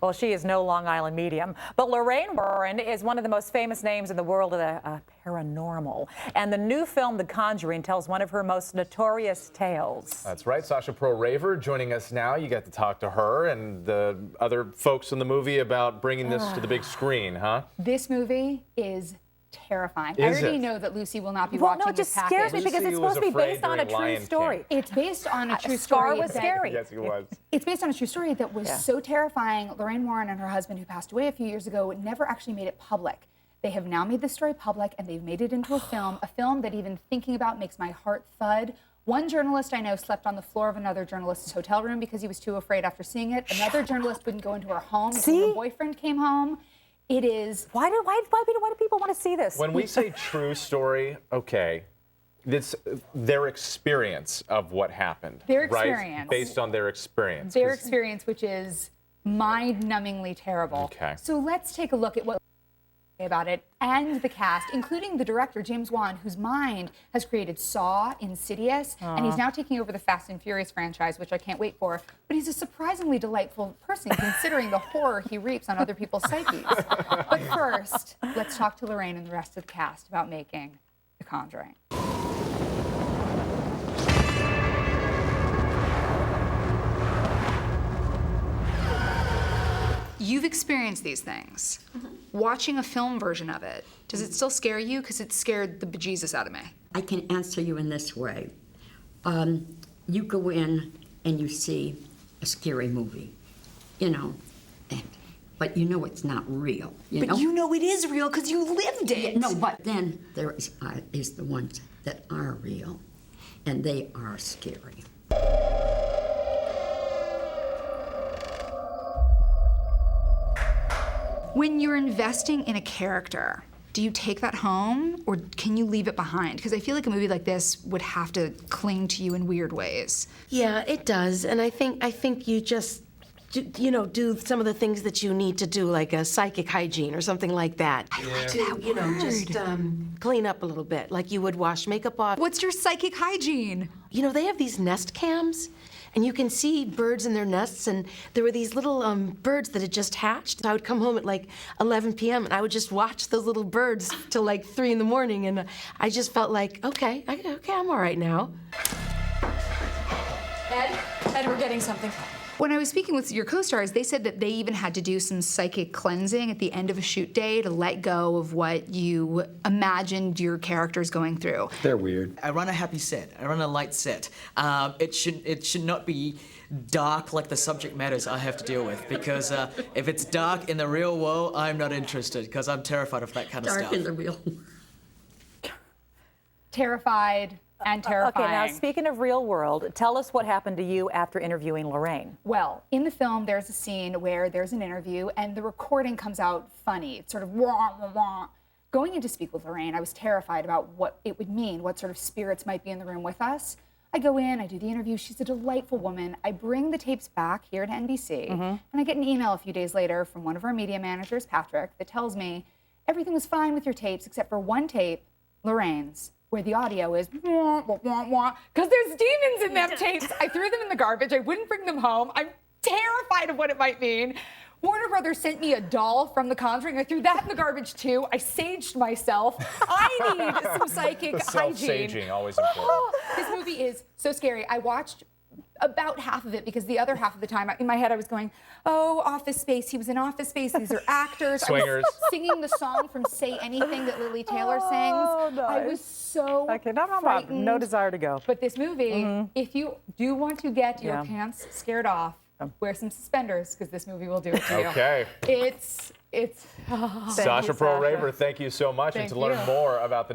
Well, she is no Long Island medium, but Lorraine is one of the most famous names in the world of the paranormal. And the new film, The Conjuring, tells one of her most notorious tales. That's right. Sasha Perl-Raver joining us now. You got to talk to her and the other folks in the movie about bringing this to the big screen, huh? This movie is terrifying. I already know that Lucy will not be watching this package. No, it just scares me because it's supposed to be based on a true story. It's based on a true Scar story. was scary. Yes, it was. It's based on a true story that was so terrifying. Lorraine Warren and her husband, who passed away a few years ago, never actually made it public. They have now made the story public, and they've made it into a film that even thinking about makes my heart thud. One journalist I know slept on the floor of another journalist's hotel room because he was too afraid after seeing it. Another journalist wouldn't go into her home until her boyfriend came home. It is. Why do people want to see this? When we say true story, okay, it's their experience of what happened. Their experience. Right? Based on their experience. Their experience, which is mind-numbingly terrible. Okay. So let's take a look at what about it and the cast, including the director, James Wan, whose mind has created Saw, Insidious, and he's now taking over the Fast and Furious franchise, which I can't wait for. But he's a surprisingly delightful person, considering the horror he reaps on other people's psyches. But first, let's talk to Lorraine and the rest of the cast about making The Conjuring. You've experienced these things. Watching a film version of it, does it still scare you? Because it scared the bejesus out of me. I can answer you in this way. You go in and you see a scary movie, you know, but you know it's not real. You know it is real because you lived it. Yeah, no, but then there is the ones that are real, and they are scary. When you're investing in a character, do you take that home or can you leave it behind? Because I feel like a movie like this would have to cling to you in weird ways. Yeah, it does. And I think you just, do some of the things that you need to do, like a psychic hygiene or something like that. I like that word. Just clean up a little bit, like you would wash makeup off. What's your psychic hygiene? You know, they have these nest cams, and you can see birds in their nests, and there were these little birds that had just hatched. I would come home at like 11 p.m. and I would just watch those little birds till like 3 in the morning, and I just felt like, okay, I'm all right now. Ed, we're getting something. When I was speaking with your co-stars, they said that they even had to do some psychic cleansing at the end of a shoot day to let go of what you imagined your characters going through. They're weird. I run a happy set. I run a light set. It should not be dark like the subject matters I have to deal with, because if it's dark in the real world, I'm not interested, because I'm terrified of that kind of stuff. Dark in the real world. Terrified and terrifying. Okay, now speaking of real world, tell us what happened to you after interviewing Lorraine. Well, in the film, there's a scene where there's an interview and the recording comes out funny. It's sort of wah, wah, wah. Going in to speak with Lorraine, I was terrified about what it would mean, what sort of spirits might be in the room with us. I go in, I do the interview. She's a delightful woman. I bring the tapes back here to NBC, and I get an email a few days later from one of our media managers, Patrick, that tells me everything was fine with your tapes except for one tape, Lorraine's, where the audio is wah, wah, wah, wah, because there's demons in them tapes. I threw them in the garbage. I wouldn't bring them home. I'm terrified of what it might mean. Warner Brothers sent me a doll from The Conjuring. I threw that in the garbage too. I saged myself. I need some psychic hygiene. Self-saging, always important. This movie is so scary. I watched about half of it because the other half of the time in my head I was going, oh, Office Space. He was in Office Space. These are actors. Swingers. I was singing the song from Say Anything that Lily Taylor sings. Nice. I was so frightened. No desire to go. But this movie, if you do want to get your pants scared off, wear some suspenders because this movie will do it to you. Okay. It's Sasha Perl-Raver, thank you so much. Thank and to learn you. more about the new